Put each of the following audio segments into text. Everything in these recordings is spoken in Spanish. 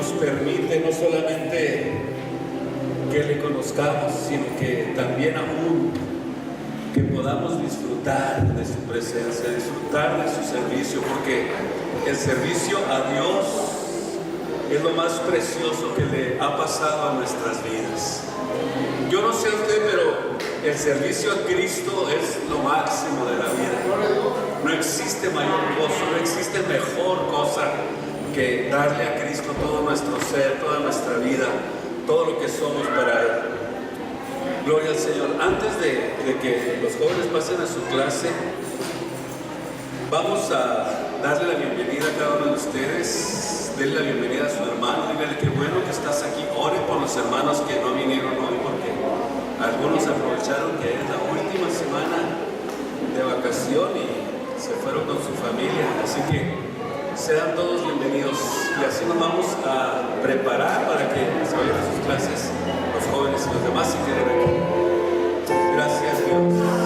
nos permite no solamente que le conozcamos, sino que también aún que podamos disfrutar de su presencia, disfrutar de su servicio, porque el servicio a Dios es lo más precioso que le ha pasado a nuestras vidas. Yo no sé a usted, pero el servicio a Cristo es lo máximo de la vida. No existe mayor gozo, no existe mejor cosa que darle a Cristo todo nuestro ser, toda nuestra vida, todo lo que somos para Él. Gloria al Señor. Antes de que los jóvenes pasen a su clase, vamos a darle la bienvenida a cada uno de ustedes. Denle la bienvenida a su hermano, dígale qué bueno que estás aquí. Ore por los hermanos que no vinieron hoy, porque algunos aprovecharon que es la última semana de vacación y se fueron con su familia. Así que sean todos bienvenidos, y así nos vamos a preparar para que se vayan a sus clases los jóvenes y los demás si quieren aquí. Gracias, Dios.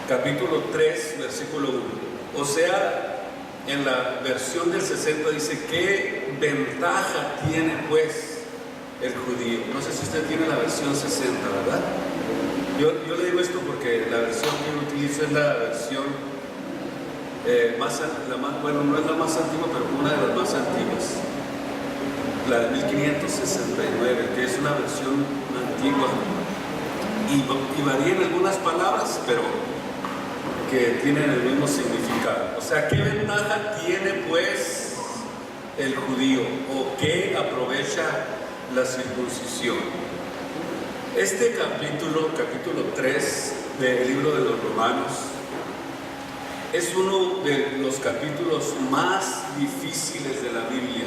Capítulo 3, versículo 1. O sea, en la versión del 60 dice, ¿qué ventaja tiene pues el judío? No sé si usted tiene la versión 60, ¿verdad? Yo le digo esto porque la versión que yo utilizo es la versión bueno, no es la más antigua, pero una de las más antiguas, la de 1569, que es una versión antigua y varía en algunas palabras, pero que tienen el mismo significado. O sea, ¿qué ventaja tiene pues el judío, o qué aprovecha la circuncisión? Este capítulo 3 del libro de los Romanos es uno de los capítulos más difíciles de la Biblia.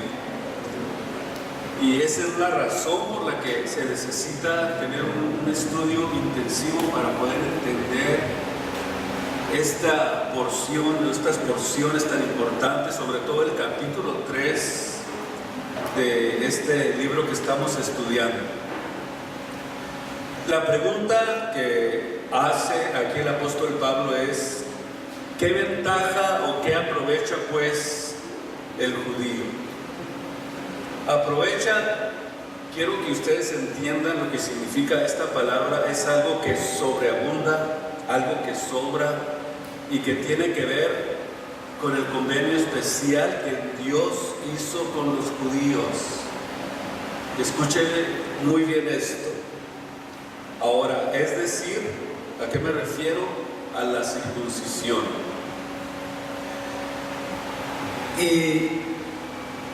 Y esa es la razón por la que se necesita tener un estudio intensivo para poder entender esta porción, estas porciones tan importantes, sobre todo el capítulo 3 de este libro que estamos estudiando. La pregunta que hace aquí el apóstol Pablo es: ¿qué ventaja o qué aprovecha pues el judío? Aprovecha, quiero que ustedes entiendan lo que significa esta palabra. Es algo que sobreabunda, algo que sobra y que tiene que ver con el convenio especial que Dios hizo con los judíos. Escuchen muy bien esto. Ahora, es decir, ¿a qué me refiero? A la circuncisión. Y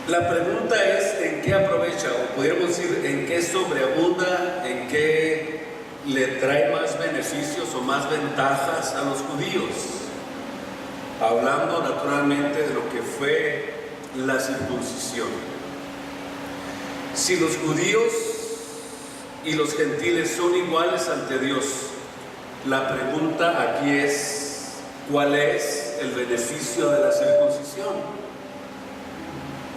la pregunta es: ¿en qué aprovecha? O podríamos decir, ¿en qué sobreabunda? ¿En qué le trae más beneficios o más ventajas a los judíos? Hablando naturalmente de lo que fue la circuncisión. Si los judíos y los gentiles son iguales ante Dios, la pregunta aquí es: ¿cuál es el beneficio de la circuncisión?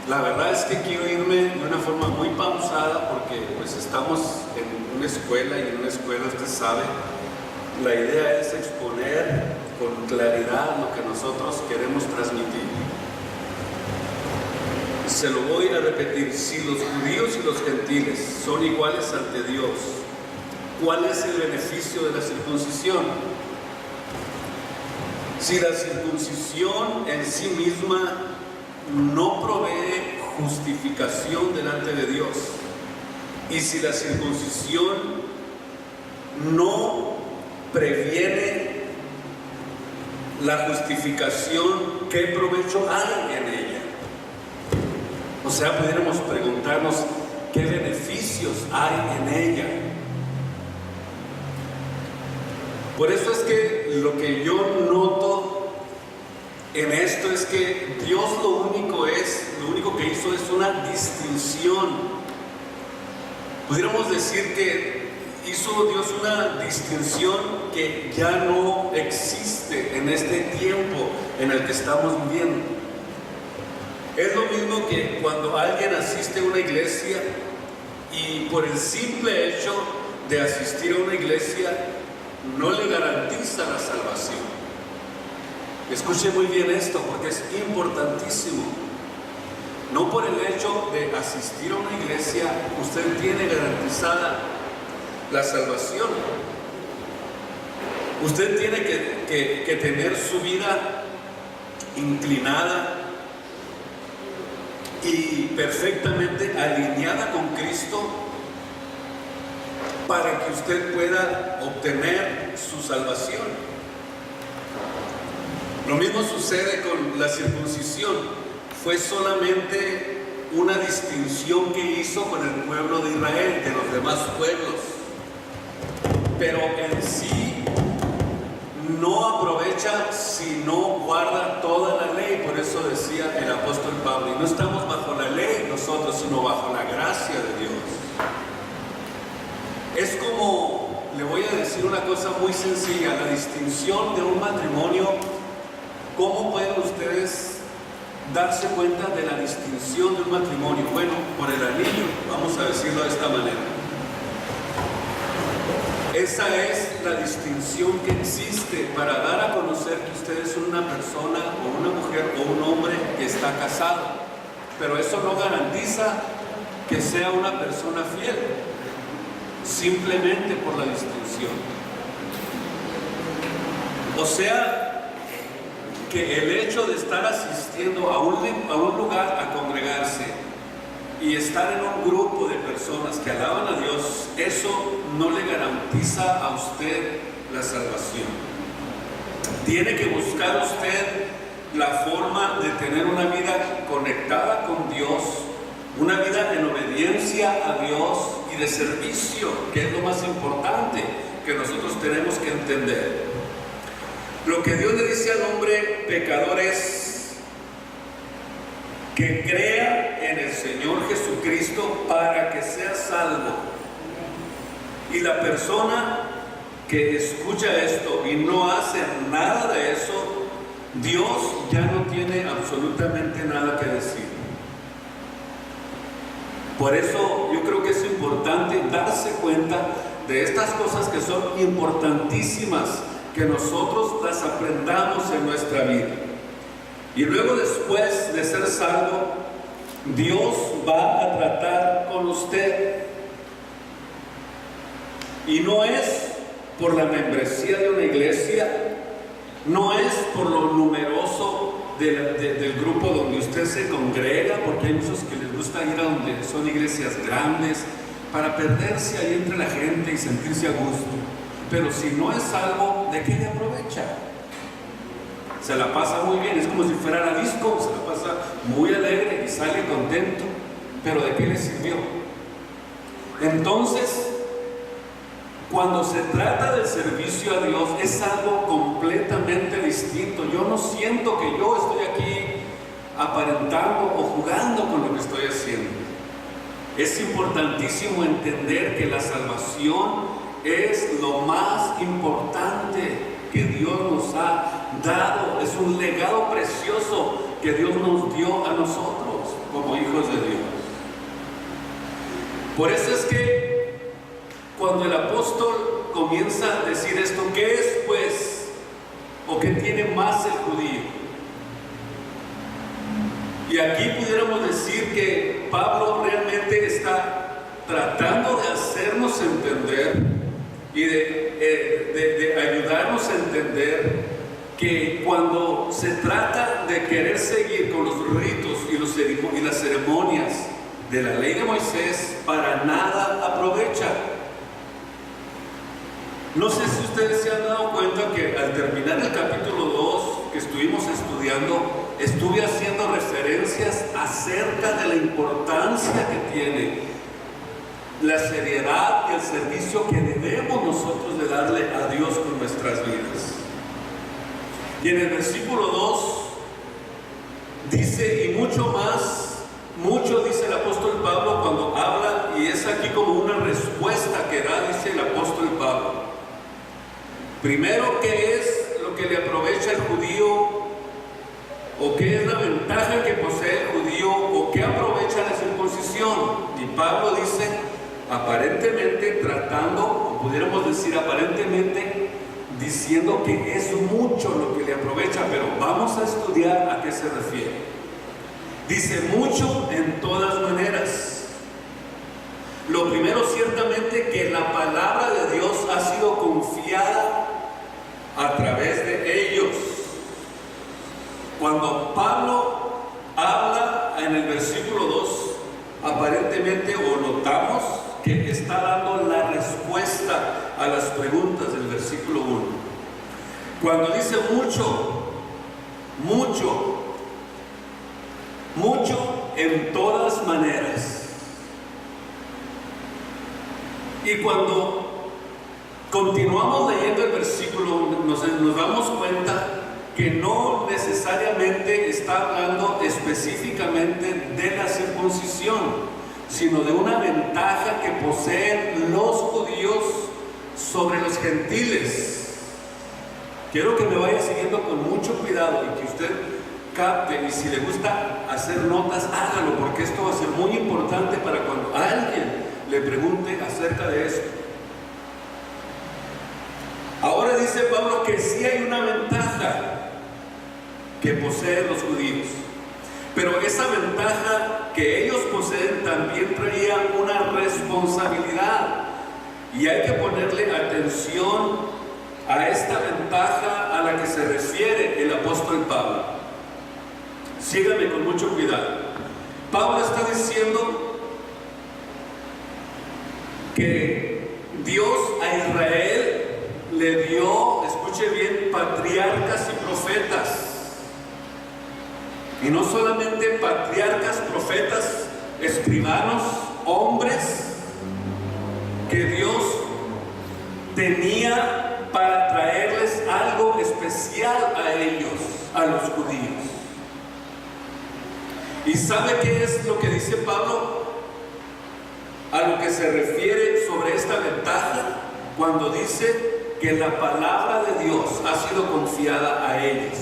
La verdad es que quiero irme de una forma muy pausada, porque pues estamos en una escuela, y en una escuela, usted sabe, la idea es exponer con claridad lo que nosotros queremos transmitir. Se lo voy a repetir: si los judíos y los gentiles son iguales ante Dios, ¿cuál es el beneficio de la circuncisión? Si la circuncisión en sí misma no provee justificación delante de Dios, y si la circuncisión no previene la justificación, ¿qué provecho hay en ella? O sea, pudiéramos preguntarnos: ¿qué beneficios hay en ella? Por eso es que lo que yo noto en esto es que Dios lo único que hizo es una distinción. Pudiéramos decir que hizo Dios una distinción que ya no existe en este tiempo en el que estamos viviendo. Es lo mismo que cuando alguien asiste a una iglesia y por el simple hecho de asistir a una iglesia no le garantiza la salvación. Escuche muy bien esto, porque es importantísimo. No por el hecho de asistir a una iglesia usted tiene garantizada la salvación. Usted tiene que tener su vida inclinada y perfectamente alineada con Cristo para que usted pueda obtener su salvación. Lo mismo sucede con la circuncisión. Fue solamente una distinción que hizo con el pueblo de Israel de los demás pueblos, pero en sí no aprovecha si no guarda toda la ley. Por eso decía el apóstol Pablo: y no estamos bajo la ley nosotros, sino bajo la gracia de Dios. Es como, le voy a decir una cosa muy sencilla: la distinción de un matrimonio. ¿Cómo pueden ustedes darse cuenta de la distinción de un matrimonio? Bueno, por el anillo, vamos a decirlo de esta manera. Esa es la distinción que existe para dar a conocer que ustedes son una persona o una mujer o un hombre que está casado. Pero eso no garantiza que sea una persona fiel, simplemente por la distinción. O sea, que el hecho de estar asistiendo a un lugar a congregarse y estar en un grupo de personas que alaban a Dios, eso no le garantiza a usted la salvación. Tiene que buscar usted la forma de tener una vida conectada con Dios, una vida en obediencia a Dios y de servicio, que es lo más importante que nosotros tenemos que entender. Lo que Dios le dice al hombre pecador es: que crea en el Señor Jesucristo para que sea salvo. Y la persona que escucha esto y no hace nada de eso, Dios ya no tiene absolutamente nada que decir. Por eso yo creo que es importante darse cuenta de estas cosas que son importantísimas, que nosotros las aprendamos en nuestra vida. Y luego, después de ser salvo, Dios va a tratar con usted. Y no es por la membresía de una iglesia, no es por lo numeroso del grupo donde usted se congrega, porque hay muchos que les gusta ir a donde son iglesias grandes para perderse ahí entre la gente y sentirse a gusto. Pero si no es salvo, ¿de qué le aprovecha? Se la pasa muy bien, es como si fuera a la disco, se la pasa muy alegre y sale contento, pero ¿de qué le sirvió? Entonces, cuando se trata del servicio a Dios, es algo completamente distinto. Yo no siento que yo estoy aquí aparentando o jugando con lo que estoy haciendo. Es importantísimo entender que la salvación es lo más importante que Dios nos ha dado. Es un legado precioso que Dios nos dio a nosotros como hijos de Dios. Por eso es que cuando el apóstol comienza a decir esto, ¿qué es pues? ¿O qué tiene más el judío? Y aquí pudiéramos decir que Pablo realmente está tratando de hacernos entender y de ayudarnos a entender que cuando se trata de querer seguir con los ritos y las ceremonias de la ley de Moisés, para nada aprovecha. No sé si ustedes se han dado cuenta que al terminar el capítulo 2 que estuvimos estudiando, estuve haciendo referencias acerca de la importancia que tiene la seriedad y el servicio que debemos nosotros de darle a Dios con nuestras vidas. Y en el versículo 2 dice, y mucho dice el apóstol Pablo cuando habla, y es aquí como una respuesta que da, dice el apóstol Pablo. Primero, ¿qué es lo que le aprovecha el judío? ¿O qué es la ventaja que posee el judío? ¿O qué aprovecha la circuncisión? Y Pablo dice, aparentemente tratando, o pudiéramos decir aparentemente, diciendo que es mucho lo que le aprovecha, pero vamos a estudiar a qué se refiere. Dice mucho en todas maneras. Lo primero, ciertamente, que la palabra de Dios ha sido confiada a través de ellos. Cuando Pablo habla en el versículo 2, aparentemente o notamos que está dando la respuesta a las preguntas del versículo 1. Cuando dice mucho en todas maneras. Y cuando continuamos leyendo el versículo, nos damos cuenta que no necesariamente está hablando específicamente de la circuncisión, sino de una ventaja que poseen los judíos sobre los gentiles. Quiero que me vaya siguiendo con mucho cuidado y que usted capte, y si le gusta hacer notas, hágalo, porque esto va a ser muy importante para cuando alguien le pregunte acerca de esto. Ahora dice Pablo que sí hay una ventaja que poseen los judíos, pero esa ventaja que ellos poseen también traía una responsabilidad, y hay que ponerle atención a esta ventaja a la que se refiere el apóstol Pablo. Sígame con mucho cuidado. Pablo está diciendo que Dios a Israel le dio, escuche bien, patriarcas y profetas. Y no solamente patriarcas, profetas, escribanos, hombres que Dios tenía para traerles algo especial a ellos, a los judíos. ¿Y sabe qué es lo que dice Pablo? A lo que se refiere sobre esta ventaja, cuando dice que la palabra de Dios ha sido confiada a ellos.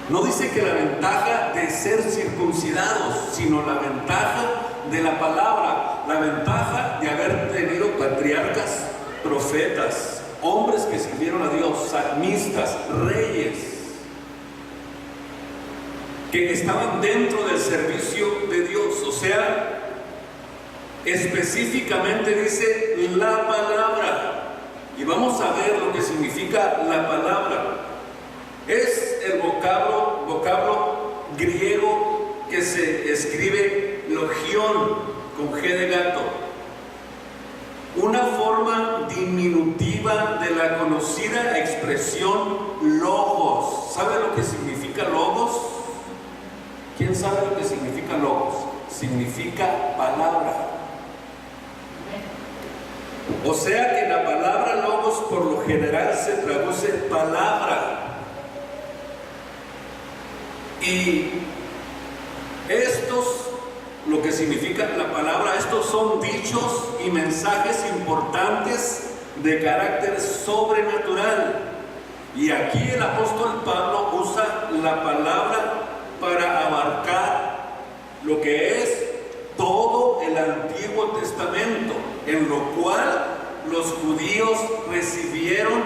No dice que la ventaja de ser circuncidados, sino la ventaja de la palabra, la ventaja de haber tenido patriarcas, profetas, hombres que sirvieron a Dios, salmistas, reyes, que estaban dentro del servicio de Dios. O sea, específicamente dice la palabra, y vamos a ver lo que significa la palabra. Es el vocablo griego que se escribe logión con G de gato, una forma diminutiva de la conocida expresión logos. ¿Sabe lo que significa logos? ¿Quién sabe lo que significa logos? Significa palabra. O sea que la palabra logos por lo general se traduce palabra. Y lo que significa la palabra, estos son dichos y mensajes importantes de carácter sobrenatural. Y aquí el apóstol Pablo usa la palabra para abarcar lo que es todo el Antiguo Testamento, en lo cual los judíos recibieron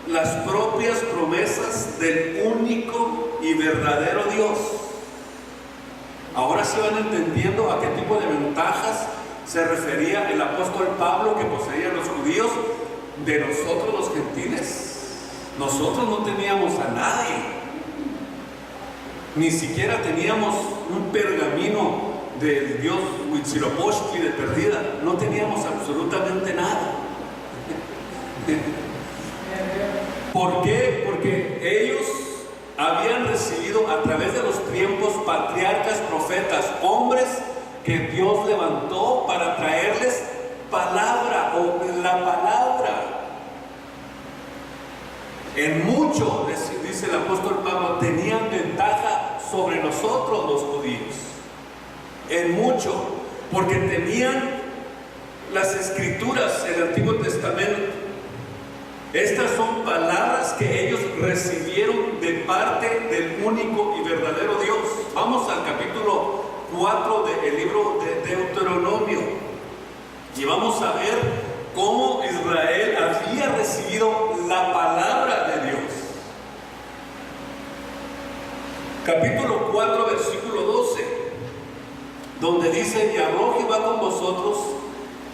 las propias promesas del único y verdadero Dios. Ahora sí van entendiendo a qué tipo de ventajas se refería el apóstol Pablo que poseían los judíos de nosotros los gentiles. Nosotros no teníamos a nadie, ni siquiera teníamos un pergamino del dios Huitzilopochtli de perdida, no teníamos absolutamente nada. ¿Por qué? Porque ellos habían recibido a través de los tiempos patriarcas, profetas, hombres que Dios levantó para traerles palabra o la palabra. En mucho, dice el apóstol Pablo, tenían ventaja sobre nosotros los judíos. En mucho, porque tenían las escrituras, el Antiguo Testamento. Estas son palabras que ellos recibieron de parte del único y verdadero Dios. Vamos al capítulo 4 del libro de Deuteronomio y vamos a ver cómo Israel había recibido la palabra de Dios. Capítulo 4, versículo 12, donde dice: y habló Jehová con vosotros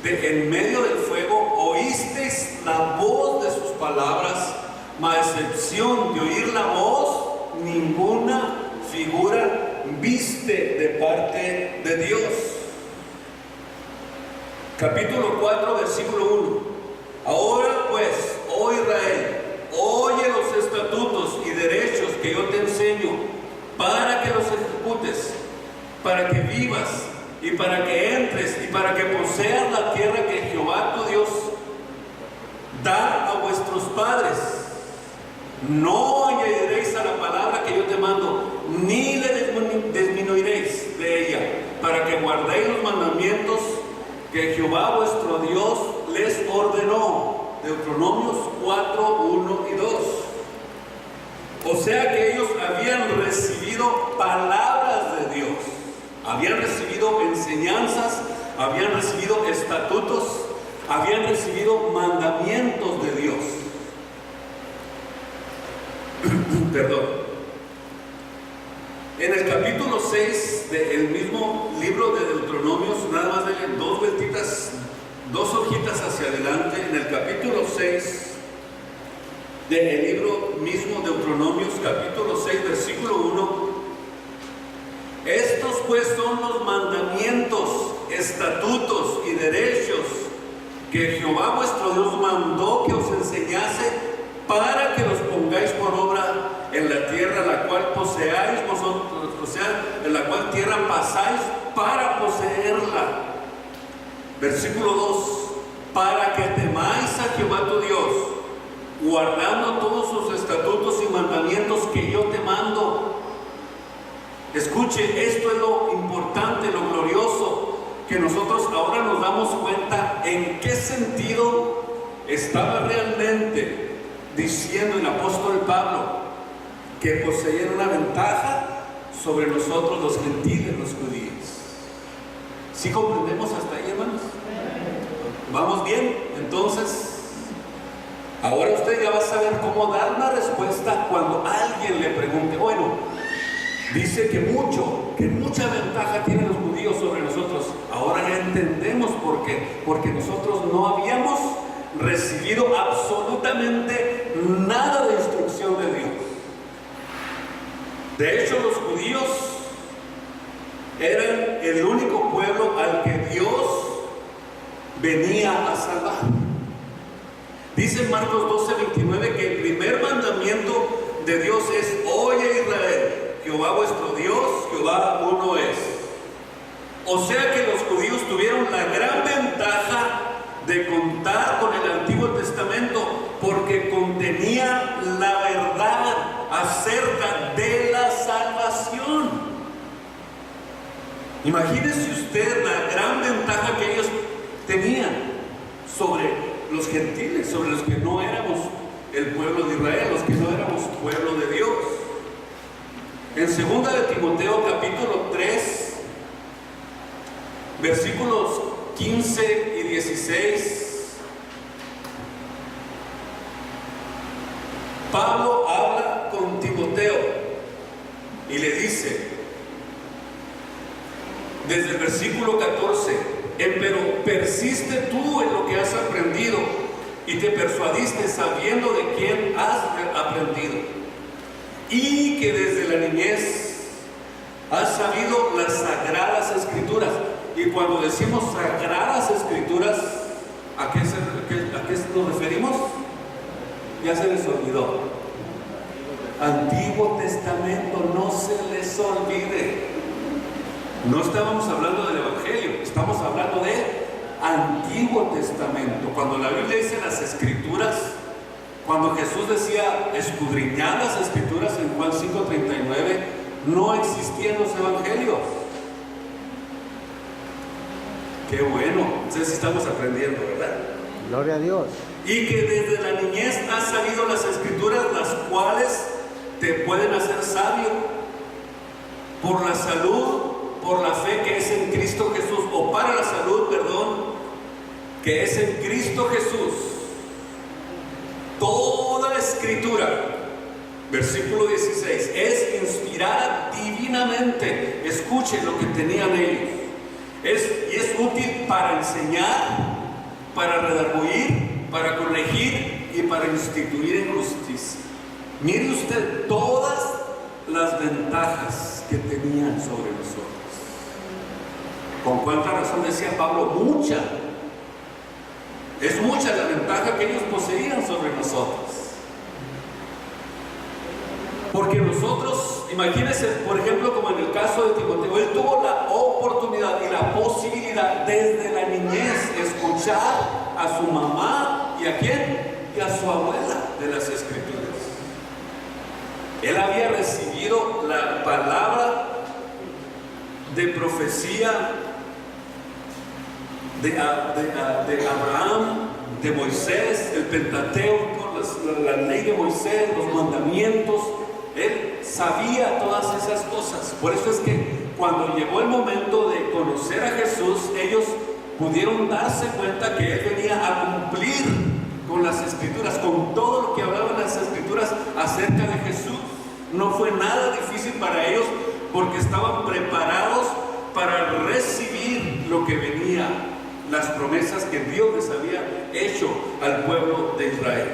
en medio del fuego, oísteis la voz de sus palabras, mas a excepción de oír la voz, ninguna figura viste de parte de Dios. Capítulo 4, versículo 1. Ahora pues, oh Israel, oye los estatutos y derechos que yo te enseño, para que los ejecutes, para que vivas, y para que entres y para que poseas la tierra que Jehová tu Dios da a vuestros padres. No añadiréis a la palabra que yo te mando, ni le disminuiréis de ella, para que guardéis los mandamientos que Jehová vuestro Dios les ordenó. Deuteronomios 4, 1 y 2. O sea que ellos habían recibido palabras de Dios. Habían recibido enseñanzas, habían recibido estatutos, habían recibido mandamientos de Dios. Perdón. En el capítulo 6 del mismo libro de Deuteronomios, nada más denle dos vueltitas, dos hojitas hacia adelante, en el capítulo 6 del libro mismo Deuteronomios, capítulo 6, versículo 1. Estos pues son los mandamientos, estatutos y derechos que Jehová vuestro Dios mandó que os enseñase, para que los pongáis por obra en la tierra la cual poseáis vosotros, o sea, en la cual tierra pasáis para poseerla. Versículo 2: para que temáis a Jehová tu Dios, guardando todos sus estatutos y mandamientos que yo te mando. Escuche, esto es lo importante, lo glorioso, que nosotros ahora nos damos cuenta en qué sentido estaba realmente diciendo el apóstol Pablo que poseían una ventaja sobre nosotros los gentiles, los judíos. ¿Sí comprendemos hasta ahí, hermanos? ¿Vamos bien? Entonces, ahora usted ya va a saber cómo dar una respuesta cuando alguien le pregunte, bueno, dice que mucha ventaja tienen los judíos sobre nosotros. Ahora ya entendemos por qué. Porque nosotros no habíamos recibido absolutamente nada de instrucción de Dios. De hecho, los judíos eran el único pueblo al que Dios venía a salvar. Dice en Marcos 12:29 que el primer mandamiento de Dios es: oye Israel, Jehová vuestro Dios, Jehová uno es. O sea que los judíos tuvieron la gran ventaja de contar con el Antiguo Testamento porque contenía la verdad acerca de la salvación. Imagínese usted la gran ventaja que ellos tenían sobre los gentiles, sobre los que no éramos el pueblo de Israel, los que no éramos pueblo de Dios. En 2 de Timoteo capítulo 3, versículos 15 y 16, Pablo habla con Timoteo y le dice, desde el versículo 14, pero persiste tú en lo que has aprendido y te persuadiste sabiendo de quién has aprendido, y que desde la niñez has sabido las sagradas escrituras. Y cuando decimos sagradas escrituras, ¿a qué nos referimos? Ya se les olvidó. Antiguo Testamento, no se les olvide. No estábamos hablando del Evangelio, estamos hablando de Antiguo Testamento. Cuando la Biblia dice las escrituras, cuando Jesús decía escudriñad las escrituras en Juan 5:39, no existían los evangelios. Qué bueno, entonces estamos aprendiendo, ¿verdad? Gloria a Dios. Y que desde la niñez has sabido las escrituras, las cuales te pueden hacer sabio por la salud, por la fe que es en Cristo Jesús, o para la salud, perdón, que es en Cristo Jesús. Toda la escritura, versículo 16, es inspirada divinamente. Escuchen lo que tenían ellos. Y es útil para enseñar, para redarguir, para corregir y para instituir en justicia. Mire usted todas las ventajas que tenían sobre nosotros. ¿Con cuánta razón decía Pablo? Mucha. Es mucha la ventaja que ellos poseían sobre nosotros. Porque nosotros, imagínense, por ejemplo, como en el caso de Timoteo, él tuvo la oportunidad y la posibilidad desde la niñez escuchar a su mamá y a quién, y a su abuela de las escrituras. Él había recibido la palabra de profecía de Abraham, de Moisés, el Pentateuco, la ley de Moisés, los mandamientos. Él sabía todas esas cosas. Por eso es que cuando llegó el momento de conocer a Jesús, ellos pudieron darse cuenta que Él venía a cumplir con las escrituras, con todo lo que hablaban las escrituras acerca de Jesús. No fue nada difícil para ellos porque estaban preparados para recibir lo que venía, las promesas que Dios les había hecho al pueblo de Israel.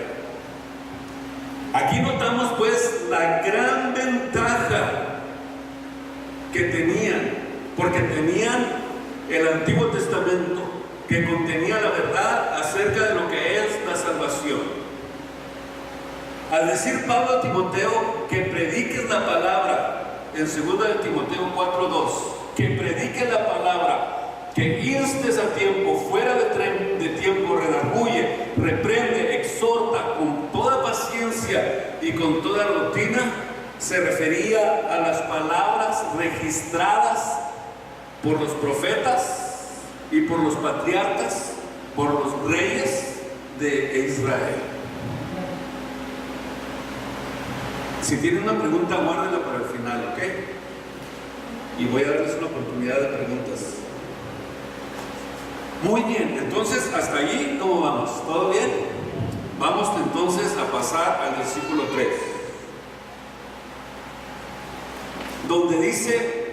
Aquí notamos pues la gran ventaja que tenían, porque tenían el Antiguo Testamento que contenía la verdad acerca de lo que es la salvación. Al decir Pablo a Timoteo que prediques la palabra, en 2 de Timoteo 4:2, que prediques la palabra, que instes a tiempo, fuera de tiempo, redarguye, reprende, exhorta con toda paciencia y con toda rutina, se refería a las palabras registradas por los profetas y por los patriarcas, por los reyes de Israel. Si tienen una pregunta, guárdenla para el final, ¿ok? Y voy a darles una oportunidad de preguntas. Muy bien, entonces hasta allí, ¿cómo vamos? ¿Todo bien? Vamos entonces a pasar al versículo 3, donde dice,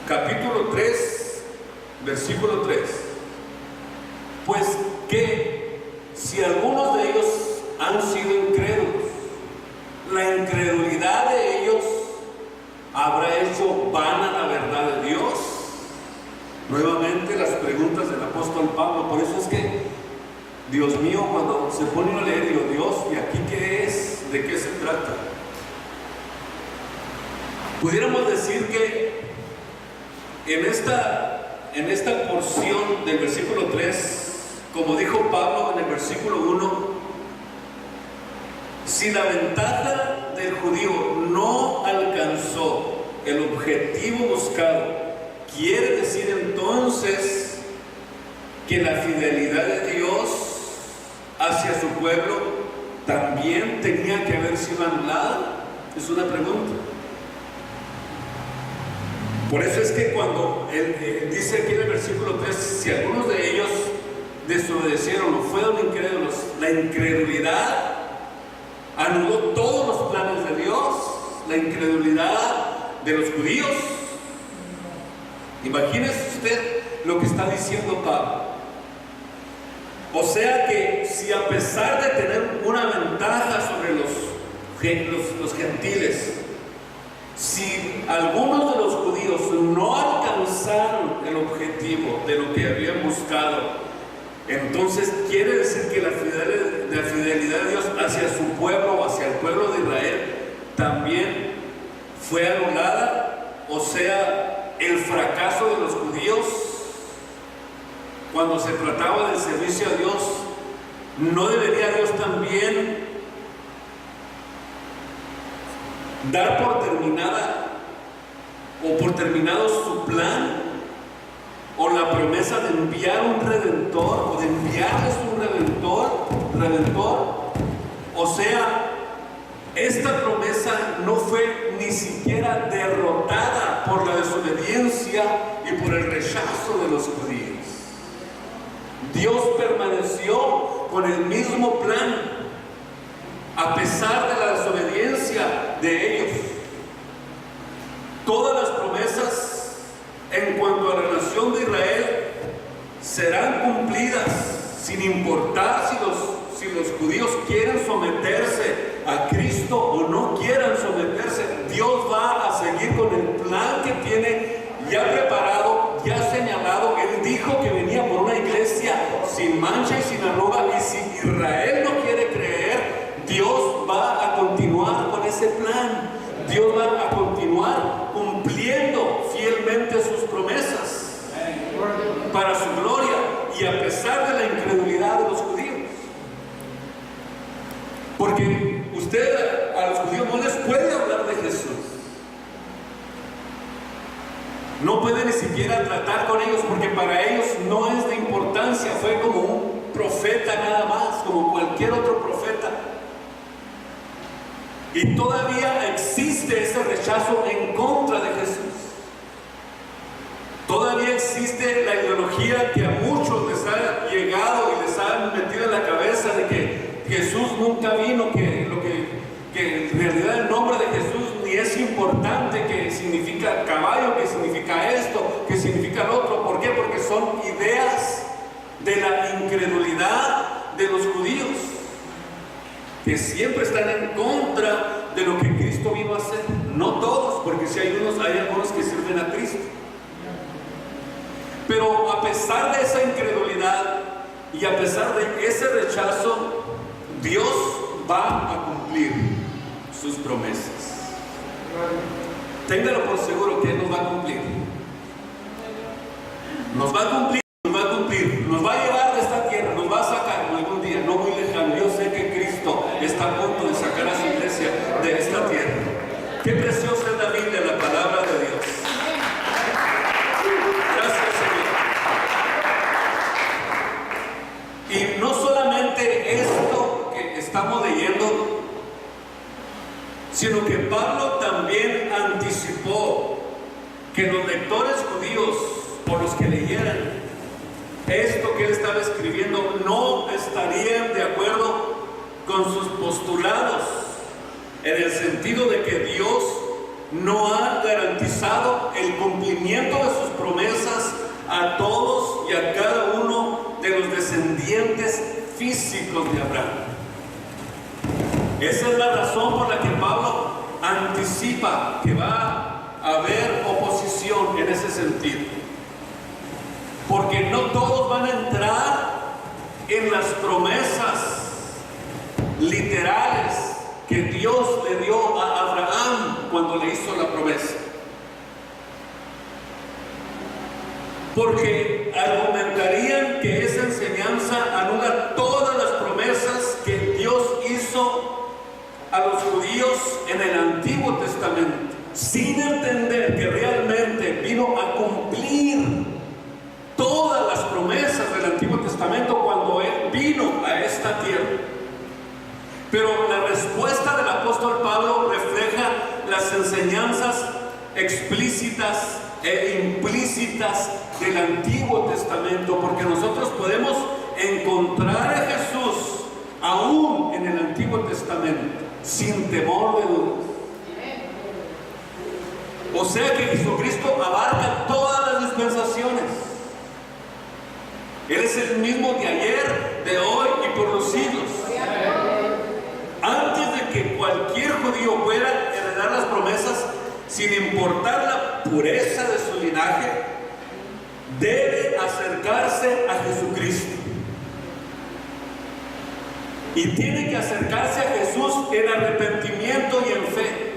capítulo 3, versículo 3, pues que si algunos de ellos han sido incrédulos, la incredulidad de ellos habrá hecho vana la verdad de Dios. Nuevamente las preguntas del apóstol Pablo. Por eso es que, Dios mío, cuando se pone a leer, digo, Dios, ¿y aquí qué es? ¿De qué se trata? Pudiéramos decir que en esta porción del versículo 3, como dijo Pablo en el versículo 1, si la ventaja del judío no alcanzó el objetivo buscado, quiere decir entonces que la fidelidad de Dios hacia su pueblo también tenía que haber sido anulada. Es una pregunta. Por eso es que cuando él dice aquí en el versículo 3, si algunos de ellos desobedecieron o fueron incrédulos, la incredulidad anuló todos los planes de Dios, la incredulidad de los judíos. Imagínese usted lo que está diciendo Pablo. O sea que si a pesar de tener una ventaja sobre los gentiles, si algunos de los judíos no alcanzaron el objetivo de lo que habían buscado, entonces quiere decir que la fidelidad de Dios hacia su pueblo o hacia el pueblo de Israel también fue anulada. O sea, el fracaso de los judíos cuando se trataba del servicio a Dios, ¿no debería Dios también dar por terminada o por terminado su plan o la promesa de enviar un redentor o de enviarles un redentor? O sea, esta promesa no fue ni siquiera derrotada por la desobediencia y por el rechazo de los judíos. Dios permaneció con el mismo plan a pesar de la desobediencia de ellos. Todas las promesas en cuanto a la nación de Israel serán cumplidas sin importar si los judíos quieren someterse a Cristo o no quieran someterse. Dios va a seguir con el plan que tiene ya preparado, ya señalado. Él dijo que venía por una iglesia sin mancha y sin arruga, y si Israel no quiere creer, Dios va a continuar con ese plan. Dios va a continuar cumpliendo fielmente sus promesas para su gloria, y a pesar de la incredulidad de los judíos. Porque usted a los judíos no les puede hablar de Jesús, no puede ni siquiera tratar con ellos, porque para ellos no es de importancia. Fue como un profeta nada más, como cualquier otro profeta. Y todavía existe ese rechazo en contra de Jesús. Todavía existe la ideología que a muchos les ha llegado y les ha metido en la cabeza de que Jesús nunca vino, que en realidad el nombre de Jesús ni es importante, que significa caballo, que significa esto, que significa lo otro. ¿Por qué? Porque son ideas de la incredulidad de los judíos, que siempre están en contra de lo que Cristo vino a hacer. No todos, porque si hay algunos que sirven a Cristo. Pero a pesar de esa incredulidad y a pesar de ese rechazo, Dios va a cumplir sus promesas. Téngalo por seguro que Él nos va a cumplir. Nos va a cumplir, nos va a cumplir. Nos va a llevar de esta tierra, nos va a sacar algún día, no muy lejano. Yo sé que Cristo está a punto de sacar a su iglesia de esta tierra. Qué preciosa es la Biblia, la palabra de Dios. Gracias, Señor. Y no solamente esto que estamos leyendo, sino que Pablo también anticipó que los lectores judíos, por los que leyeran esto que él estaba escribiendo, no estarían de acuerdo con sus postulados, en el sentido de que Dios no ha garantizado el cumplimiento de sus promesas a todos y a cada uno de los descendientes físicos de Abraham. Esa es la razón por la que Pablo anticipa que va a haber oposición en ese sentido. Porque no todos van a entrar en las promesas literales que Dios le dio a Abraham cuando le hizo la promesa. Porque argumentarían que esa enseñanza anula todas las promesas que Dios hizo a los judíos en el Antiguo Testamento, sin entender que realmente vino a cumplir todas las promesas del Antiguo Testamento cuando Él vino a esta tierra. Pero la respuesta del apóstol Pablo refleja las enseñanzas explícitas e implícitas del Antiguo Testamento, porque nosotros podemos encontrar a Jesús aún en el Antiguo Testamento sin temor de dudas. O sea que Jesucristo abarca todas las dispensaciones. Él es el mismo de ayer, de hoy y por los siglos. Antes de que cualquier judío pueda heredar las promesas, sin importar la pureza de su linaje, debe acercarse a Jesucristo. Y tiene que acercarse a Jesús en arrepentimiento y en fe,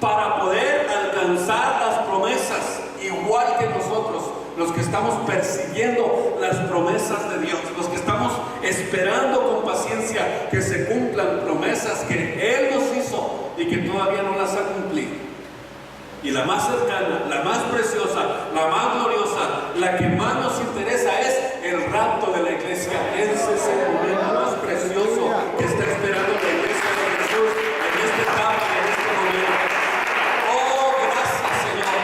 para poder alcanzar las promesas, igual que nosotros, los que estamos persiguiendo las promesas de Dios, los que estamos esperando con paciencia que se cumplan promesas que Él nos hizo y que todavía no las ha cumplido. Y la más cercana, la más preciosa, la más gloriosa, la que más nos interesa es el rapto de la iglesia. Ese es el momento más precioso que está esperando la iglesia de Jesús en esta etapa, en este momento. Oh, gracias, Señor.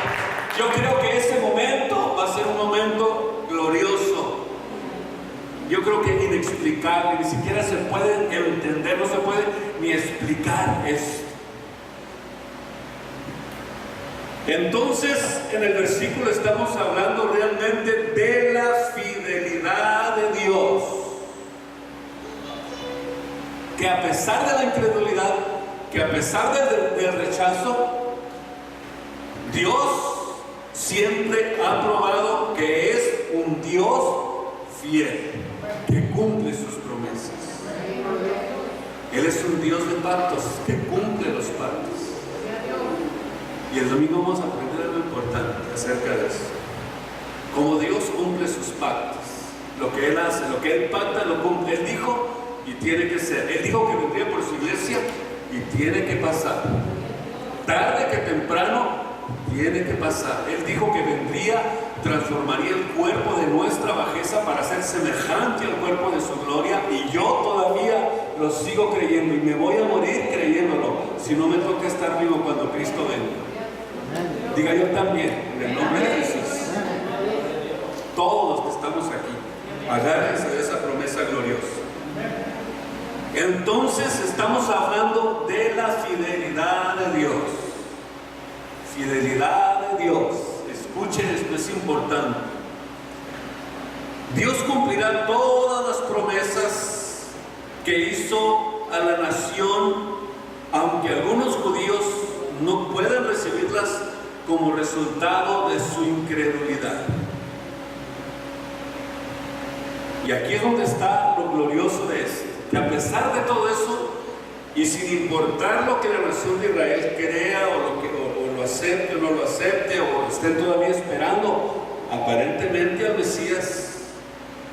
Yo creo que ese momento va a ser un momento glorioso. Yo creo que inexplicable, ni siquiera se puede entender, no se puede ni explicar esto. Entonces, en el versículo estamos hablando realmente de la fidelidad de Dios, que a pesar de la incredulidad, que a pesar del rechazo, Dios siempre ha probado que es un Dios fiel, que cumple sus promesas. Él es un Dios de pactos, que cumple los pactos. Y el domingo vamos a aprender algo importante acerca de eso. Como Dios cumple sus pactos, lo que Él hace, lo que Él pacta, lo cumple. Él dijo y tiene que ser. Él dijo que vendría por su iglesia y tiene que pasar. Tarde que temprano tiene que pasar. Él dijo que vendría, transformaría el cuerpo de nuestra bajeza para ser semejante al cuerpo de su gloria. Y yo todavía lo sigo creyendo y me voy a morir creyéndolo, si no me toca estar vivo cuando Cristo venga. Diga yo también, en el nombre de Jesús. Todos los que estamos aquí, agárrense de esa promesa gloriosa. Entonces estamos hablando de la fidelidad de Dios. Fidelidad de Dios. Escuchen, esto es importante. Dios cumplirá todas las promesas que hizo a la nación, aunque algunos judíos no pueden recibirlas como resultado de su incredulidad. Y aquí es donde está lo glorioso de esto, que a pesar de todo eso, y sin importar lo que la nación de Israel crea o lo acepte o no lo acepte, o estén todavía esperando aparentemente al Mesías,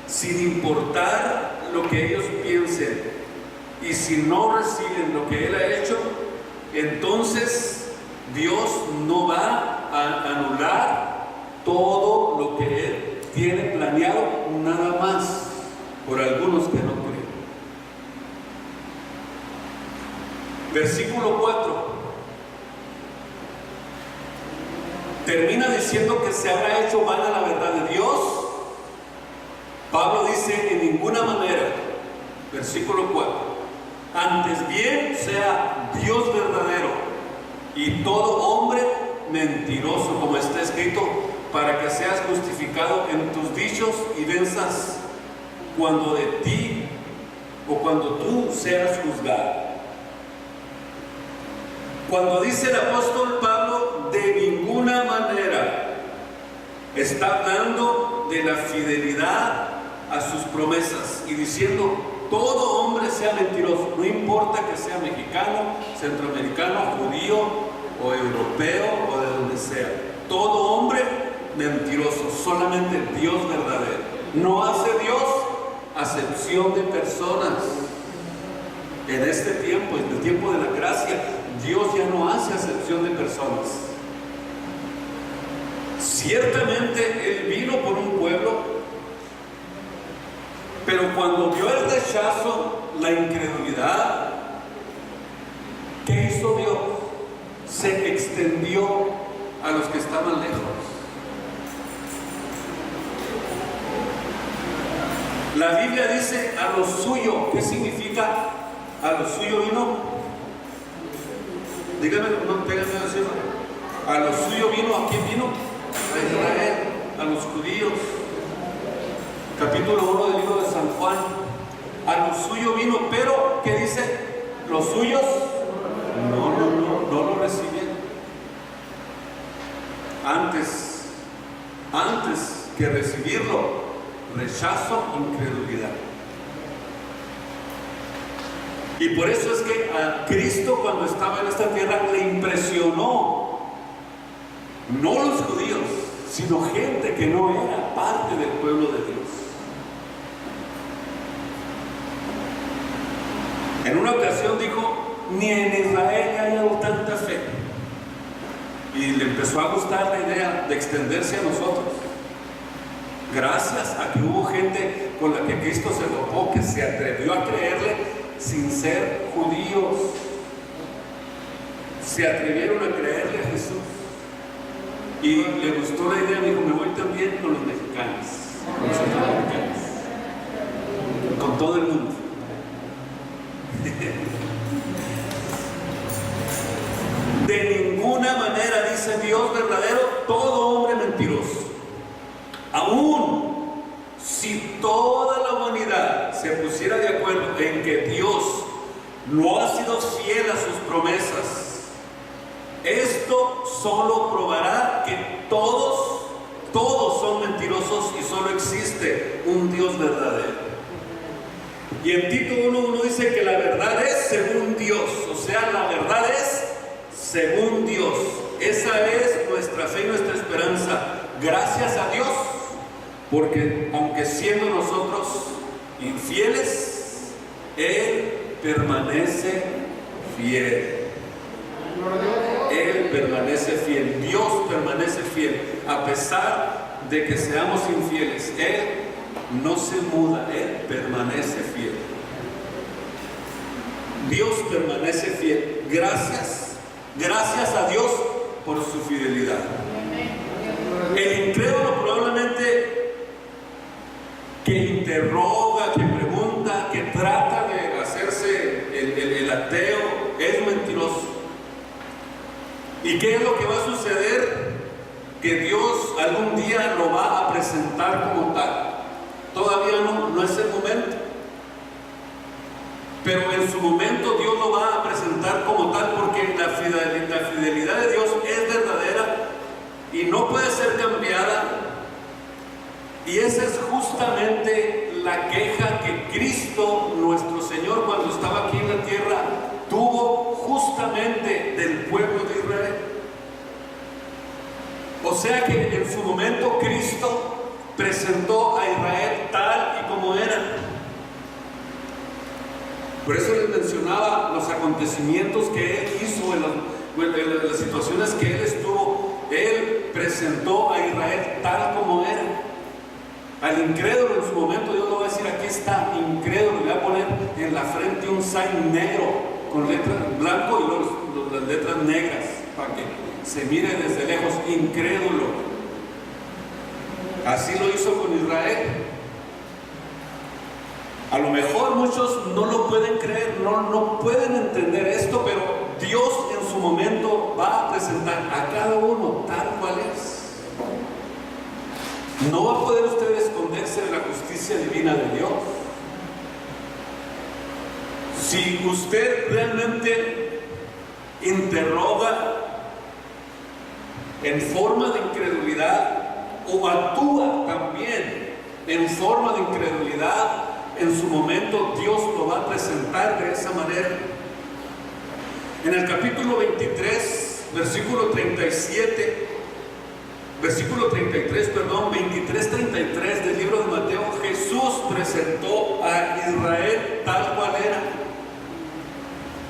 sin importar lo que ellos piensen, y si no reciben lo que Él ha hecho, entonces Dios no va a anular todo lo que Él tiene planeado, nada más por algunos que no creen. Versículo 4 termina diciendo que se habrá hecho vana la verdad de Dios. Pablo dice: en ninguna manera. Versículo 4: antes bien sea Dios verdadero y todo hombre mentiroso, como está escrito, para que seas justificado en tus dichos y venzas cuando de ti o cuando tú seas juzgado. Cuando dice el apóstol Pablo de ninguna manera, está hablando de la fidelidad a sus promesas y diciendo: todo hombre sea mentiroso, no importa que sea mexicano, centroamericano, judío o europeo o de donde sea, todo hombre mentiroso, solamente Dios verdadero. No hace Dios acepción de personas. En este tiempo, en el tiempo de la gracia, Dios ya no hace acepción de personas. Ciertamente Él vino por un pueblo, pero cuando vio el rechazo, la incredulidad, ¿qué hizo Dios? Se extendió a los que estaban lejos. La Biblia dice: a lo suyo. ¿Qué significa a lo suyo vino? Dígame, no, déjame decirlo. A lo suyo vino. ¿A quién vino? A Israel, a los judíos. Capítulo 1 del libro de San Juan. A lo suyo vino, pero ¿qué dice? Los suyos no lo recibieron. Antes que recibirlo, rechazo, incredulidad. Y por eso es que a Cristo, cuando estaba en esta tierra, le impresionó no los judíos, sino gente que no era parte del pueblo de Dios. En una ocasión dijo: ni en Israel hay tanta fe. Y le empezó a gustar la idea de extenderse a nosotros, gracias a que hubo gente con la que Cristo se topó, que se atrevió a creerle sin ser judíos. Se atrevieron a creerle a Jesús. Y le gustó la idea, dijo: me voy también con los mexicanos, con los centroamericanos, con todo el mundo. De ninguna manera, dice Dios verdadero, todo hombre mentiroso. Aún si toda la humanidad se pusiera de acuerdo en que Dios no ha sido fiel a sus promesas, esto solo probará que todos son mentirosos y solo existe un Dios verdadero. Y en Tito 1:1 dice que la verdad es según Dios, o sea, la verdad es según Dios. Esa es nuestra fe y nuestra esperanza. Gracias a Dios, porque aunque siendo nosotros infieles, Él permanece fiel. Él permanece fiel, Dios permanece fiel, a pesar de que seamos infieles. Él no se muda, Él permanece fiel. Dios permanece fiel. Gracias a Dios por su fidelidad. El incrédulo probablemente que interroga, que pregunta, que trata de hacerse el ateo, es mentiroso. ¿Y qué es lo que va a suceder? Que Dios algún día lo va a presentar como tal. Todavía no es el momento, pero en su momento Dios lo va a presentar como tal, porque la fidelidad de Dios es verdadera y no puede ser cambiada. Y esa es justamente la queja que Cristo, nuestro Señor, cuando estaba aquí en la tierra, tuvo justamente del pueblo de Israel. O sea que en su momento Cristo presentó a Israel tal y como era. Por eso les mencionaba los acontecimientos que Él hizo, en las situaciones que Él estuvo. Él presentó a Israel tal como era. Al incrédulo en su momento, Dios lo va a decir: aquí está, incrédulo, le va a poner en la frente un sign negro con letras blanco y luego las letras negras para que se mire desde lejos, incrédulo. Así lo hizo con Israel. A lo mejor muchos no lo pueden creer, no pueden entender esto, pero Dios en su momento va a presentar a cada uno tal cual es. No va a poder usted esconderse de la justicia divina de Dios. Si usted realmente interroga en forma de incredulidad o actúa también en forma de incredulidad, en su momento Dios lo va a presentar de esa manera. En el capítulo 23, versículo 33, 23-33 del libro de Mateo, Jesús presentó a Israel tal cual era.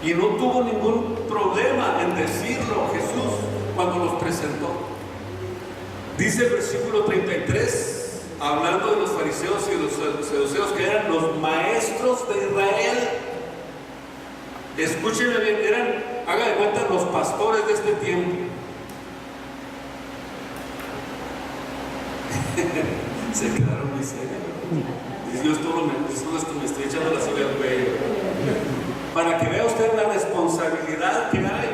Y no tuvo ningún problema en decirlo Jesús cuando los presentó. Dice el versículo 33, hablando de los fariseos y los saduceos, que eran los maestros de Israel. Escúchenme bien, haga de cuenta, los pastores de este tiempo. Se quedaron muy serios. Dios, todo esto me estoy echando la soga al cuello. Para que vea usted la responsabilidad que hay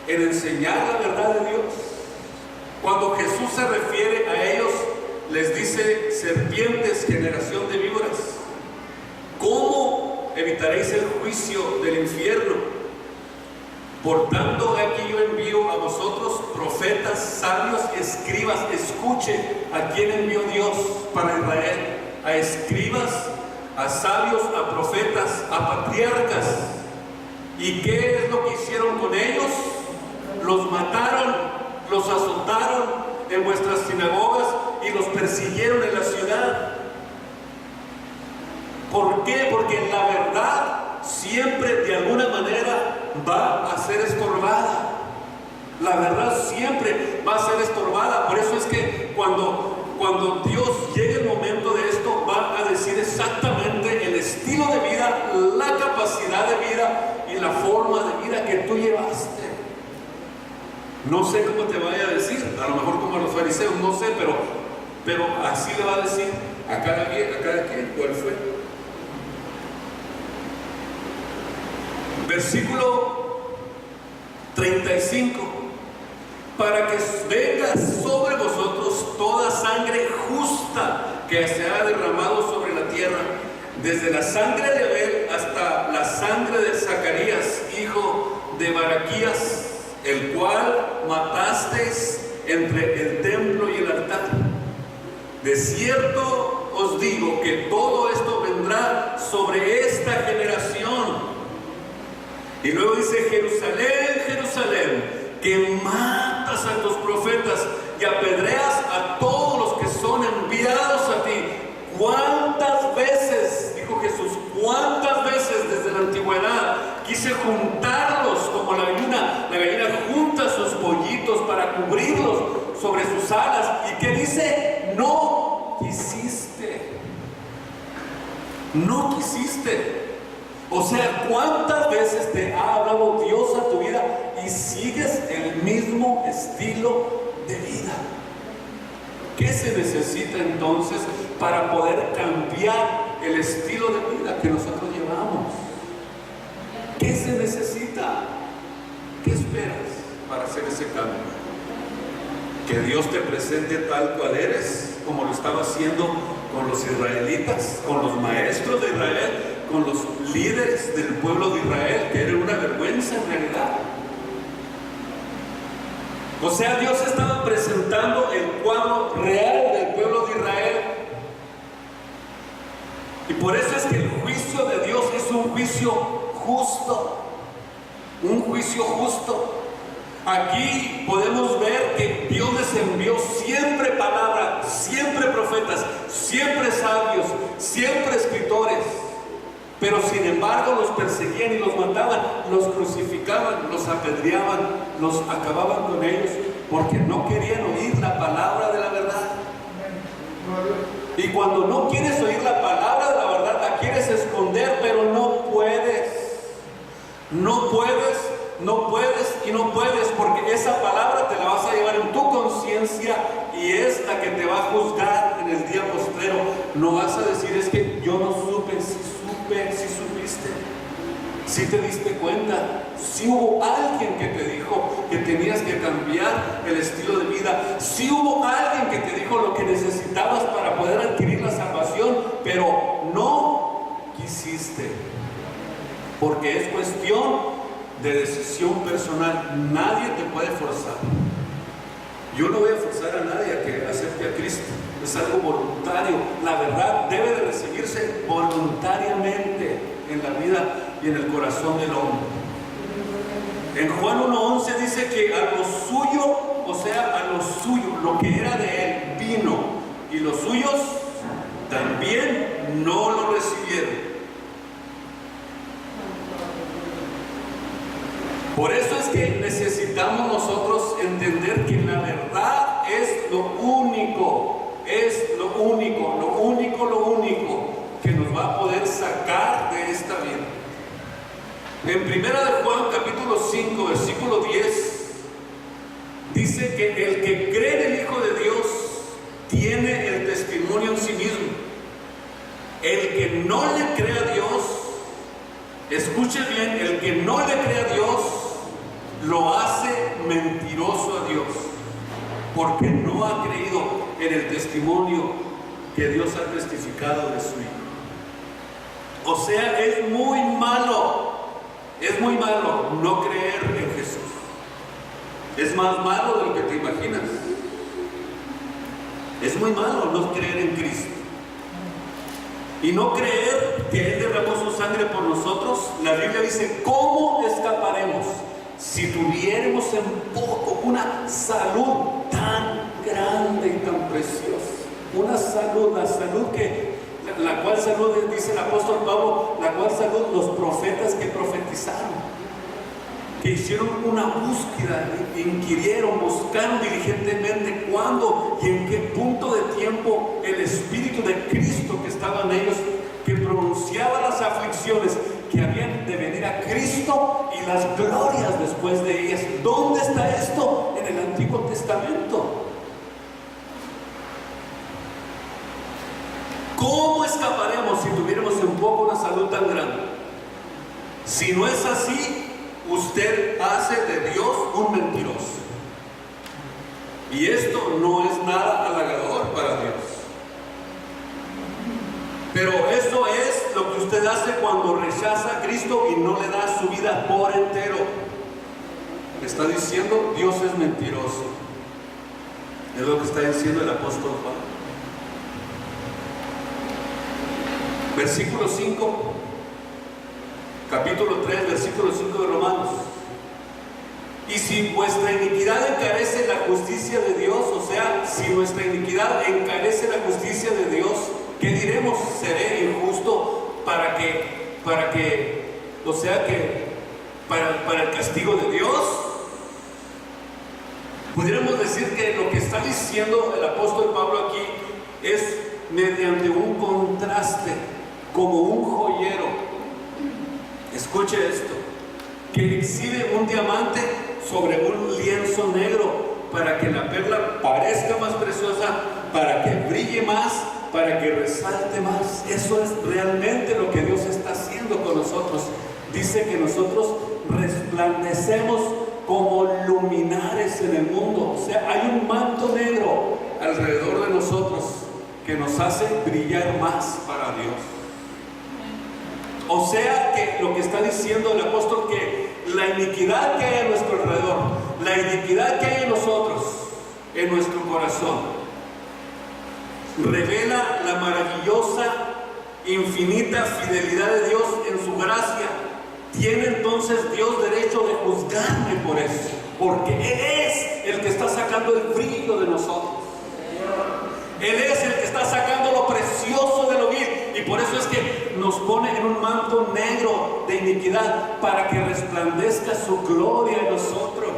en enseñar la verdad de Dios. Cuando Jesús se refiere a ellos, les dice: serpientes, generación de víboras, ¿cómo evitaréis el juicio del infierno? Por tanto, aquí yo envío a vosotros profetas, sabios, escribas. Escuche a quién envió Dios para Israel: a escribas, a sabios, a profetas, a patriarcas. ¿Y qué es lo que hicieron con ellos? Los mataron, los azotaron en vuestras sinagogas y los persiguieron en la ciudad. ¿Por qué? Porque la verdad siempre de alguna manera va a ser estorbada. La verdad siempre va a ser estorbada. Por eso es que cuando Dios llegue el momento de esto, va a decir exactamente el estilo de vida, la capacidad de vida y la forma de vida que tú llevaste. No sé cómo te vaya a decir, a lo mejor como a los fariseos, no sé, pero así le va a decir a cada quien cuál fue. Versículo 35: para que venga sobre vosotros toda sangre justa que se ha derramado sobre la tierra, desde la sangre de Abel hasta la sangre de Zacarías, hijo de Baraquías, el cual matasteis entre el templo y el altar. De cierto os digo que todo esto vendrá sobre esta generación. Y luego dice: Jerusalén, Jerusalén, que matas a tus profetas y apedreas a todos los que son enviados a ti. ¿Cuántas veces, dijo Jesús, cuántas veces desde la antigüedad quise juntarlos como la gallina junta sus pollitos para cubrirlos sobre sus alas? ¿Y qué dice? No quisiste. No quisiste. O sea, ¿cuántas veces te ha hablado Dios a tu vida y sigues el mismo estilo de vida? ¿Qué se necesita entonces para poder cambiar el estilo de vida que nosotros llevamos? ¿Qué se necesita? ¿Qué esperas para hacer ese cambio? Que Dios te presente tal cual eres, como lo estaba haciendo con los israelitas, con los maestros de Israel, con los líderes del pueblo de Israel, que era una vergüenza en realidad. O sea, Dios estaba presentando el cuadro real del pueblo de Israel. Y por eso es que el juicio de Dios es un juicio justo. Un juicio justo. Aquí podemos ver que Dios les envió siempre palabra, siempre profetas, siempre sabios, siempre escritores. pero sin embargo los perseguían y los mataban, los crucificaban, los apedreaban, los acababan con ellos, porque no querían oír la palabra de la verdad. Y cuando no quieres oír la palabra de la verdad, la quieres esconder, pero no puedes. No puedes, no puedes y no puedes, porque esa palabra te la vas a llevar en tu conciencia y es la que te va a juzgar en el día postrero. No vas a decir, es que yo no supe, si supiste, si te diste cuenta, si hubo alguien que te dijo que tenías que cambiar el estilo de vida, si hubo alguien que te dijo lo que necesitabas para poder adquirir la salvación, pero no quisiste, porque es cuestión de decisión personal. Nadie te puede forzar. Yo no voy a forzar a nadie a que acepte a Cristo. Es algo voluntario. La verdad debe de recibirse voluntariamente en la vida y en el corazón del hombre. En Juan 1:11 dice que a lo suyo, o sea, a lo suyo, lo que era de él, vino, y los suyos también no lo recibieron. Por eso es que necesitamos nosotros entender que la verdad es lo único que nos va a poder sacar de esta vida. En 1 de Juan capítulo 5 versículo 10 dice que el que cree en el Hijo de Dios tiene el testimonio en sí mismo. El que no le cree a Dios, escuche bien, el que no le cree a Dios lo hace mentiroso a Dios, porque no ha creído en el testimonio que Dios ha testificado de su Hijo. O sea, es muy malo no creer en Jesús. Es más malo de lo que te imaginas. Es muy malo no creer en Cristo. Y no creer que Él derramó su sangre por nosotros. La Biblia dice, ¿cómo escaparemos si tuviéramos en poco una salud tan grande y tan preciosa? Una salud, la salud la cual salud, dice el apóstol Pablo, la cual salud los profetas que profetizaron, que hicieron una búsqueda, inquirieron, buscaron diligentemente cuándo y en qué punto de tiempo el Espíritu de Cristo que estaba en ellos, que pronunciaba las aflicciones que habían de venir a Cristo y las glorias después de ellas. ¿Dónde está esto? En el Antiguo Testamento. ¿Cómo escaparemos si tuviéramos en poco una salud tan grande? Si no es así, usted hace de Dios un mentiroso. Y esto no es nada halagador para Dios. Pero eso es lo que usted hace cuando rechaza a Cristo y no le da su vida por entero. Está diciendo, Dios es mentiroso. Es lo que está diciendo el apóstol Juan. Versículo 5, capítulo 3, versículo 5 de Romanos. Y si vuestra iniquidad encarece la justicia de Dios, o sea, si nuestra iniquidad encarece la justicia de Dios, ¿qué diremos? ¿Seré injusto para el castigo de Dios? Pudiéramos decir que lo que está diciendo el apóstol Pablo aquí es mediante un contraste, como un joyero. Escuche esto, que exhibe un diamante sobre un lienzo negro para que la perla parezca más preciosa, para que brille más, para que resalte más. Eso es realmente lo que Dios está haciendo con nosotros. Dice que nosotros resplandecemos como luminares en el mundo. O sea, hay un manto negro alrededor de nosotros que nos hace brillar más para Dios. O sea que lo que está diciendo el apóstol, que la iniquidad que hay a nuestro alrededor, la iniquidad que hay en nosotros, en nuestro corazón, revela la maravillosa, infinita fidelidad de Dios en su gracia. Tiene entonces Dios derecho de juzgarme por eso, porque Él es el que está sacando el brillo de nosotros. Él es el que está sacando lo precioso de lo vil, y por eso es que nos pone en un manto negro de iniquidad para que resplandezca su gloria en nosotros.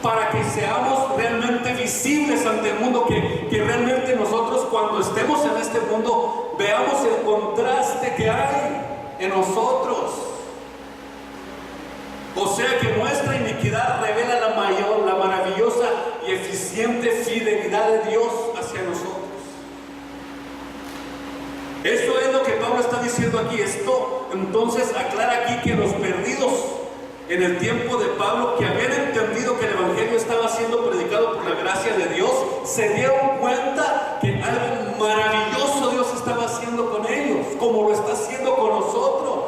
Para que seamos realmente visibles ante el mundo, que realmente nosotros cuando estemos en este mundo veamos el contraste que hay en nosotros. O sea que nuestra iniquidad revela la maravillosa y eficiente fidelidad de Dios hacia nosotros. Eso es lo que Pablo está diciendo aquí. Esto entonces aclara aquí que los perdidos en el tiempo de Pablo, que habían entendido que el Evangelio estaba siendo predicado por la gracia de Dios, se dieron cuenta que algo maravilloso Dios estaba haciendo con ellos, como lo está haciendo con nosotros.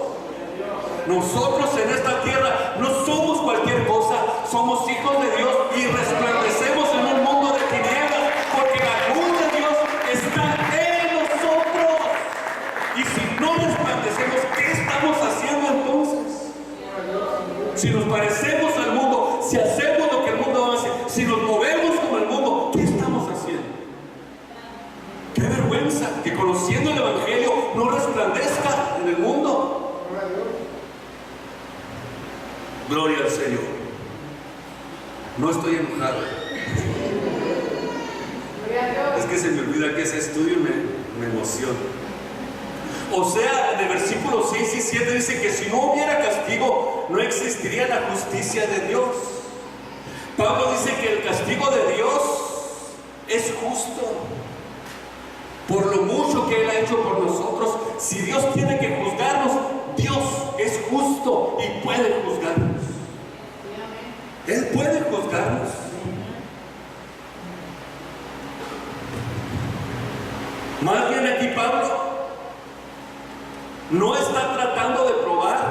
Nosotros en esta tierra no somos cualquier cosa, somos hijos de Dios y resplandecemos en un mundo de tinieblas, porque la luz de Dios está en nosotros. Y si no resplandecemos, ¿qué estamos haciendo entonces? Si nos parecemos al mundo, si hacemos lo que el mundo hace, si nos movemos como el mundo, ¿qué estamos haciendo? ¡Qué vergüenza que conociendo el Evangelio no resplandezca en el mundo! Gloria al Señor. No estoy enojado. Es que se me olvida que ese estudio me emociona. O sea, en el versículo 6 y 7 dice que si no hubiera castigo, no existiría la justicia de Dios. Pablo dice que el castigo de Dios es justo por lo mucho que Él ha hecho por nosotros. Si Dios tiene que juzgarnos, Dios es justo y puede juzgarnos. Él puede juzgarnos. Más bien aquí Pablo no está tratando de probar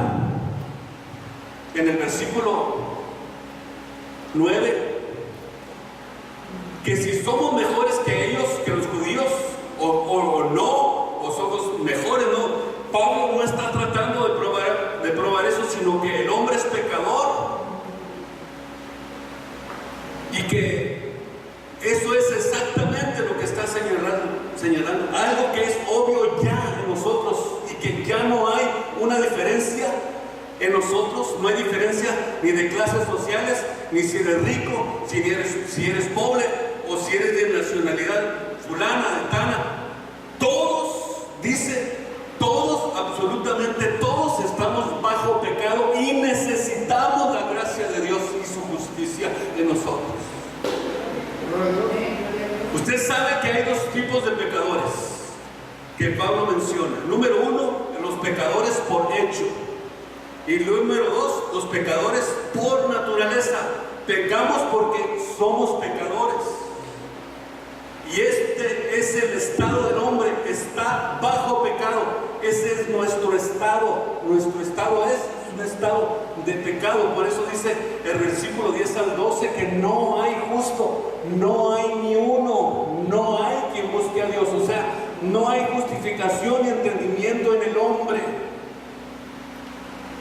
en el versículo 9 que si somos mejores que ellos, que los judíos, o no, o somos mejores, no. Pablo no está tratando de probar eso, sino que el hombre es pecador y que eso es exactamente lo que está señalando, algo que es obvio ya en nosotros y que ya no hay una diferencia en nosotros, no hay diferencia ni de clases sociales, ni si eres rico, si eres pobre o si eres de nacionalidad fulana, etana. Todos, dice, todos, absolutamente todos estamos bajo pecado y necesitamos la gracia de Dios y su justicia en nosotros. Usted sabe que hay dos tipos de pecadores que Pablo menciona. Número uno, los pecadores por hecho. Y número dos, los pecadores por naturaleza. Pecamos porque somos pecadores. Y este es el estado del hombre, está bajo pecado. Ese es nuestro estado. Nuestro estado es un estado de pecado. Por eso dice el versículo 10 al 12 que no hay justo, no hay ni uno, no hay quien busque a Dios. O sea, no hay justificación y entendimiento en el hombre.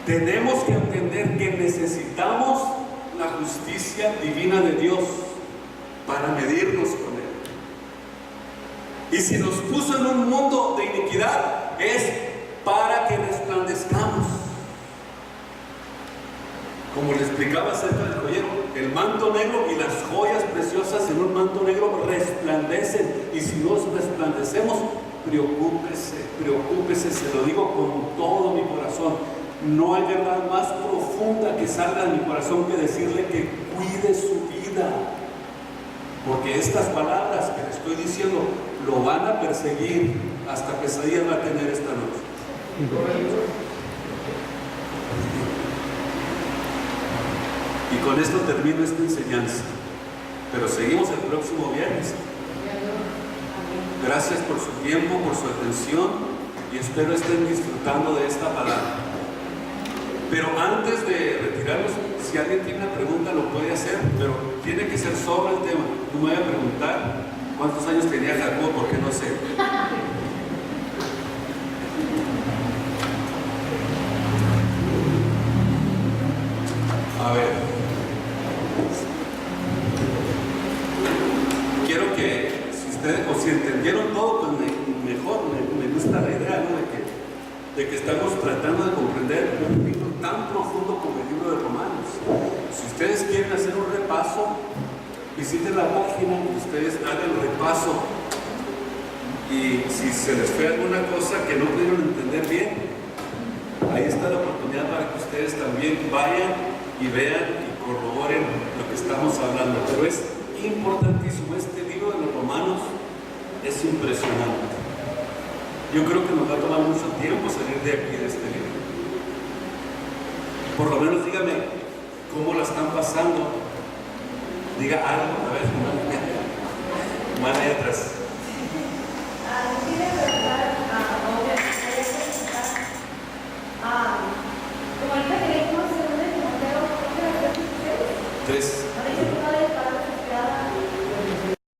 Tenemos que entender que necesitamos la justicia divina de Dios para medirnos con Él. Y si nos puso en un mundo de iniquidad, es para que resplandezcamos. Como le explicaba acerca del joyero, el manto negro y las joyas preciosas en un manto negro resplandecen. Y si no resplandecemos, preocúpese, se lo digo con todo mi corazón. No hay verdad más profunda que salga de mi corazón que decirle que cuide su vida. Porque estas palabras que le estoy diciendo lo van a perseguir hasta pesadillas va a tener esta noche. Y con esto termino esta enseñanza. Pero seguimos el próximo viernes. Gracias por su tiempo, por su atención y espero estén disfrutando de esta palabra. Pero antes de retirarnos, si alguien tiene una pregunta lo puede hacer, pero tiene que ser sobre el tema. No me voy a preguntar cuántos años tenía Jacob, porque no sé. A ver. Quiero que si ustedes, o si entendieron todo, pues mejor, me gusta la idea. de que estamos tratando de comprender un libro tan profundo como el libro de Romanos. Si ustedes quieren hacer un repaso, visiten la página, ustedes hagan el repaso, y si se les fue alguna cosa que no pudieron entender bien, ahí está la oportunidad para que ustedes también vayan y vean y corroboren lo que estamos hablando. Pero es importantísimo, este libro de los Romanos es impresionante. Yo creo que nos va a tomar mucho tiempo salir de aquí, de este libro. Por lo menos dígame cómo la están pasando. Diga algo, a ver, más letras.